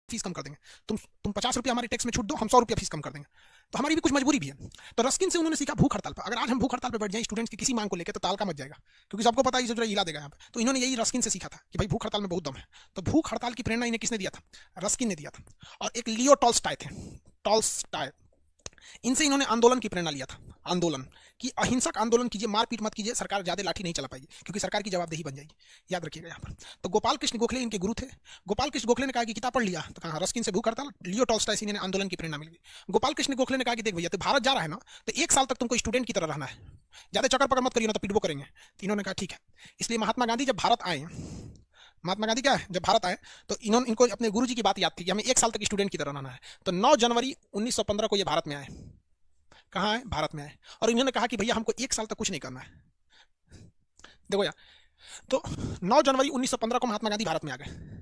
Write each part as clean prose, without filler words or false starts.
Fees कम कर देंगे, तुम 50 रुपया हमारे टैक्स में छूट दो, हम 100 रुपया फीस कम कर देंगे। तो हमारी भी कुछ मजबूरी भी है। तो रस्किन से उन्होंने सीखा भूख हड़ताल पर। अगर आज हम भूख हड़ताल पर बैठ जाएं स्टूडेंट्स की किसी मांग को लेकर तो तालका मच जाएगा, क्योंकि सबको पता है ये जो हिला देगा यहाँ पे। तो इन्होंने यही रस्किन से सीखा था कि भाई भूख हड़ताल में बहुत दम है। तो भूख हड़ताल की प्रेरणा इन्हें किसने दिया था? रस्किन ने दिया था। और एक लियो टॉल्स्टाय थे, टॉल्स्टाय, इनसे इन्होंने आंदोलन की प्रेरणा लिया था। आंदोलन कि अहिंसक आंदोलन कीजिए, मारपीट मत कीजिए, सरकार ज्यादा लाठी नहीं चला पाएगी, क्योंकि सरकार की जवाबदेही बन जाएगी। याद रखिएगा यहाँ पर। तो गोपाल कृष्ण गोखले इनके गुरु थे। गोपाल कृष्ण गोखले ने कहा कि किताब पढ़ लिया, तो कहा रस्किन से भूख हड़ताल, लियो टॉल्स्टाय से इन्हें आंदोलन की प्रेरणा मिल गई। गोपाल कृष्ण गोखले ने कहा कि देख भैया, तो भारत जा रहा है ना, तो 1 साल तक तुमको स्टूडेंट की तरह रहना है, ज्यादा चक्कर पकड़ मत करिए ना तो पिटबो करेंगे। तो इन्होंने कहा ठीक है। इसलिए महात्मा गांधी जब भारत आए, महात्मा गांधी क्या है, जब भारत आए तो इन्होंने, इनको अपने गुरुजी की बात याद थी कि हमें 1 साल तक स्टूडेंट की तरह रहना है। तो 9 जनवरी 1915 को ये भारत में आए। कहाँ है? भारत में आए। और इन्होंने कहा कि भैया हमको 1 साल तक कुछ नहीं करना है। देखो यार, तो 9 जनवरी 1915 को महात्मा गांधी भारत में आ गए।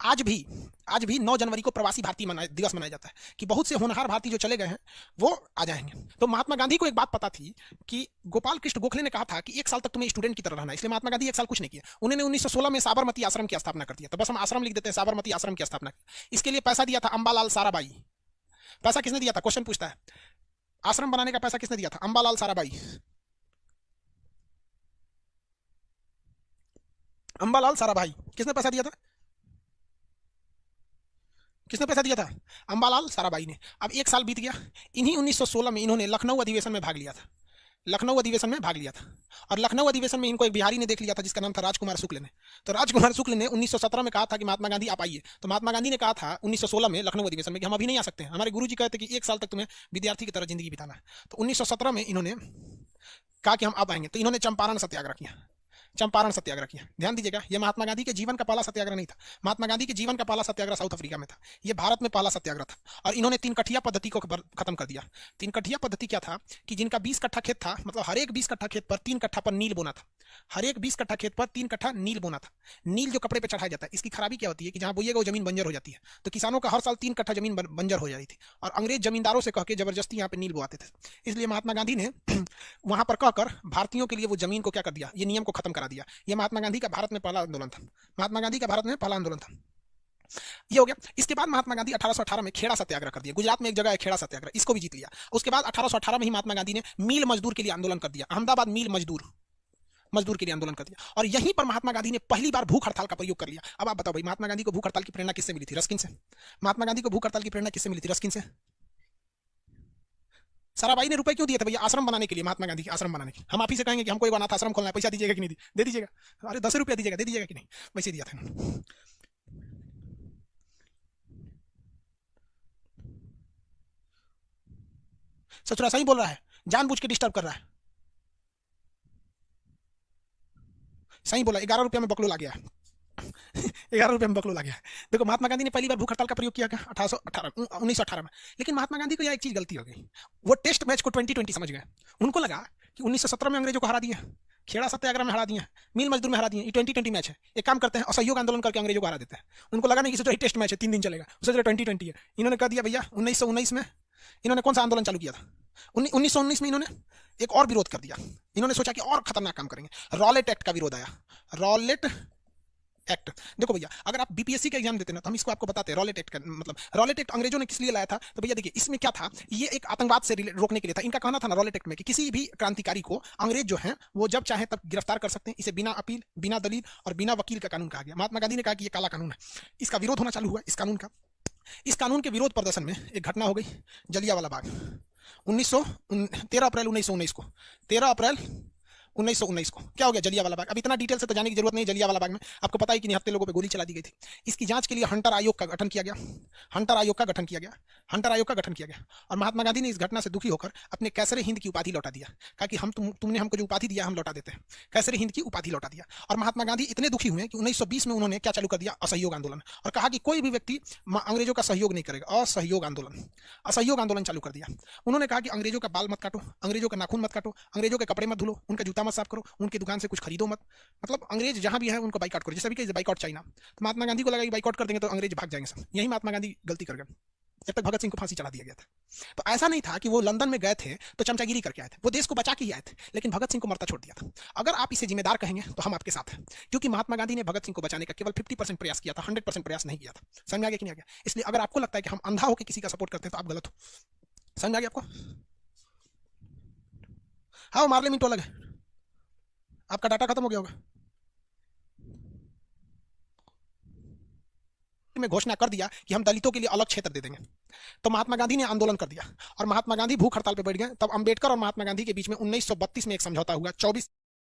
आज भी 9 जनवरी को प्रवासी भारतीय दिवस मनाया जाता है, कि बहुत से होनहार भारतीय जो चले गए हैं वो आ जाएंगे। तो महात्मा गांधी को एक बात पता थी कि गोपाल कृष्ण गोखले ने कहा था कि 1 साल तक तुम्हें स्टूडेंट की तरह रहना है, इसलिए महात्मा गांधी 1 साल कुछ नहीं किया। उन्होंने 1916 में साबरमती आश्रम की स्थापना कर दिया। तो बस हम आश्रम लिख देते हैं, साबरमती आश्रम की स्थापना की। इसके लिए पैसा दिया था अंबालाल साराभाई। पैसा किसने दिया था? क्वेश्चन पूछता है, आश्रम बनाने का पैसा किसने दिया था? अंबालाल साराभाई। अंबालाल साराभाई किसने पैसा दिया था? किसने पैसा दिया था? अंबालाल साराभाई ने। अब 1 साल बीत गया। इन्हीं 1916 में इन्होंने लखनऊ अधिवेशन में भाग लिया था। लखनऊ अधिवेशन में भाग लिया था। और लखनऊ अधिवेशन में इनको एक बिहारी ने देख लिया था जिसका नाम था राजकुमार शुक्ल ने। तो राजकुमार शुक्ल ने 1917 में कहा था कि महात्मा गांधी आप आइए। तो महात्मा गांधी ने कहा था 1916 में लखनऊ अधिवेशन में कि हम अभी नहीं आ सकते हैं, हमारे गुरु जी कहते कि 1 साल तक तुम्हें विद्यार्थी की तरह जिंदगी बिताना है। तो 1917 में इन्होंने कहा कि हम अब आएंगे। तो इन्होंने चंपारण सत्याग्रह किया। चंपारण सत्याग्रह किया। ध्यान दीजिएगा, यह महात्मा गांधी के जीवन का पहला सत्याग्रह नहीं था। महात्मा गांधी के जीवन का पहला सत्याग्रह साउथ अफ्रीका में था। यह भारत में पहला सत्याग्रह था। और इन्होंने 3 कठिया पद्धति को खत्म कर दिया। 3 कठिया पद्धति क्या था कि जिनका 20 कट्ठा खेत था, मतलब हर एक 20 कट्ठा खेत पर 3 कट्ठा पर नील बोना था। हर एक 20 कट्ठा खेत पर 3 कट्ठा नील बोना था। नील जो कपड़े पे चढ़ाया जाता है, इसकी खराबी क्या होती है कि जहां बोइएगा वो जमीन बंजर हो जाती है। तो किसानों का हर साल 3 कट्ठा जमीन बंजर हो जाती थी, और अंग्रेज जमींदारों से कह के जबरदस्ती यहाँ पे नील बोआते थे। इसलिए महात्मा गांधी ने वहां पर कहकर भारतीयों के लिए वो जमीन को क्या कर दिया, ये नियम को खत्म करा दिया। ये महात्मा गांधी का भारत में पहला आंदोलन था। महात्मा गांधी का भारत में पहला आंदोलन था। ये हो गया। इसके बाद महात्मा गांधी 1818 में खेड़ा सत्याग्रह कर दिया। गुजरात में एक जगह है खेड़ा सत्याग्रह, इसको भी जीत लिया। उसके बाद 1818 में ही महात्मा गांधी ने मील मजदूर के लिए आंदोलन कर दिया। अहमदाबाद मील मजदूर के लिए आंदोलन कर दिया। और यहीं पर महात्मा गांधी ने पहली बार भूख हड़ताल का प्रयोग कर लिया। अब आप बताओ भाई, महात्मा गांधी को भूख हड़ताल की प्रेरणा किससे मिली थी? रस्किन से। महात्मा गांधी को भूख हड़ताल की प्रेरणा किससे मिली थी? रस्किन से। साराभाई ने रुपए क्यों दिए थे भैया? आश्रम बनाने के लिए, महात्मा गांधी के आश्रम बनाने के। हम आप ही से कहेंगे कि हमको एक अनाथ आश्रम खोलना है, पैसा दीजिएगा कि नहीं? दे दीजिएगा। अरे 10 रुपया दीजिएगा, दे दीजिएगा कि नहीं? वैसे दिया था। सचुरा सही बोल रहा है, जानबूझ के डिस्टर्ब कर रहा है। सही बोला, 11 रुपया में बकलोल आ गया। 11 रुपये में बकलोल आ गया। देखो, महात्मा गांधी ने पहली बार भूख हड़ताल का प्रयोग किया क्या? 1918 में। लेकिन महात्मा गांधी को यह एक चीज गलती हो गई, वो टेस्ट मैच को 2020 समझ गए। उनको लगा कि 1917 में अंग्रेजों को हरा दिया, खेड़ा सत्याग्रह में हरा दिया, मील मजदूर में हरा दिया, ये 2020 मैच है, एक काम करते हैं असहयोग आंदोलन करके अंग्रेजों को हरा देते हैं। उनको लगा नहीं कि सोचा टेस्ट मैच है, 3 दिन चलेगा, सोचा 2020 है। इन्होंने कह दिया भैया 1919 में इन्होंने कौन सा आंदोलन चालू किया था? 1919 में इन्होंने एक और विरोध कर दिया। इन्होंने सोचा कि और खतरनाक काम करेंगे। रॉलेट एक्ट का विरोध आया। Rowlatt act. देखो भैया, अगर आप बीपीएससी का एग्जाम देते ना तो हम इसको आपको बताते हैं रॉलेट एक्ट का मतलब। रॉलेट एक्ट अंग्रेजों ने किस लिए लाया था? तो भैया देखिए, इसमें क्या था, ये एक आतंकवाद से रोकने के लिए था। इनका कहना था ना रॉलेट एक्ट में कि किसी भी क्रांतिकारी को अंग्रेज जो है वो जब चाहे तब गिरफ्तार कर सकते हैं। इसे बिना अपील, बिना दलील और बिना वकील का कानून कहा गया। महात्मा गांधी ने कहा कि ये काला कानून है, इसका विरोध होना चालू हुआ इस कानून का। इस कानून के विरोध प्रदर्शन में एक घटना हो गई, जलियांवाला बाग। 13 अप्रैल 1919 को, 13 अप्रैल 1919 को क्या हो गया? जलियांवाला बाग। अब इतना डिटेल से तो जाने की जरूरत नहीं। जलियांवाला बाग में आपको पता है कि निहत्थे लोगों पे गोली चला दी गई थी। इसकी जांच के लिए हंटर आयोग का गठन किया गया। हंटर आयोग का गठन किया गया। हंटर आयोग का गठन किया गया। और महात्मा गांधी ने इस घटना से दुखी होकर अपने कैसरे हिंद की उपाधि लौटा दिया। कहा कि तुमने हमको जो उपाधि दिया हम लौटा देते हैं। कैसरे हिंद की उपाधि लौटा दिया। और महात्मा गांधी इतने दुखी हुए कि 1920 में उन्होंने क्या चालू कर दिया? असहयोग आंदोलन। और कहा कि कोई भी व्यक्ति अंग्रेजों का सहयोग नहीं करेगा। असहयोग आंदोलन, असहयोग आंदोलन चालू कर दिया। उन्होंने कहा कि अंग्रेजों का बाल मत काटो, अंग्रेजों का नाखून मत काटो, अंग्रेजों के कपड़े मत धुलो, उनका जूता मत साफ करो, उनकी दुकान से कुछ खरीदो मत। मतलब अंग्रेज जहां भी है उनको बाइकआउट करो। जैसे भी बाइकआउट चाइना। तो महात्मा गांधी को लगा कि बाइकआउट कर देंगे तो अंग्रेज भाग जाएंगे सब। यही महात्मा गांधी गलती कर गए। जब तक भगत सिंह को फांसी चढ़ा दिया गया था। तो ऐसा नहीं था कि वो लंदन में गए थे तो चमचागिरी करके आए थे, वो देश को बचा के ही आए थे, लेकिन भगत सिंह को मरता छोड़ दिया था। अगर आप इसे जिम्मेदार कहेंगे तो हम आपके साथ हैं, क्योंकि महात्मा गांधी ने भगत सिंह को बचाने का केवल 50% प्रयास किया था, 100% प्रयास नहीं किया था। समझ में आ गया कि नहीं आ गया? इसलिए अगर आपको लगता है कि हम अंधा होकर किसी का सपोर्ट करते हैं तो आप गलत हो। समझ में आ गया आपको? हाँ, वो मार्ले मिनटो अलग है, आपका डाटा खत्म हो गया होगा। में घोषणा कर दिया कि हम दलितों के लिए अलग क्षेत्र दे देंगे, तो महात्मा गांधी ने आंदोलन कर दिया और महात्मा गांधी भूख हड़ताल पे बैठ गए। तब अंबेडकर और महात्मा गांधी के बीच में 1932 में एक समझौता हुआ। 24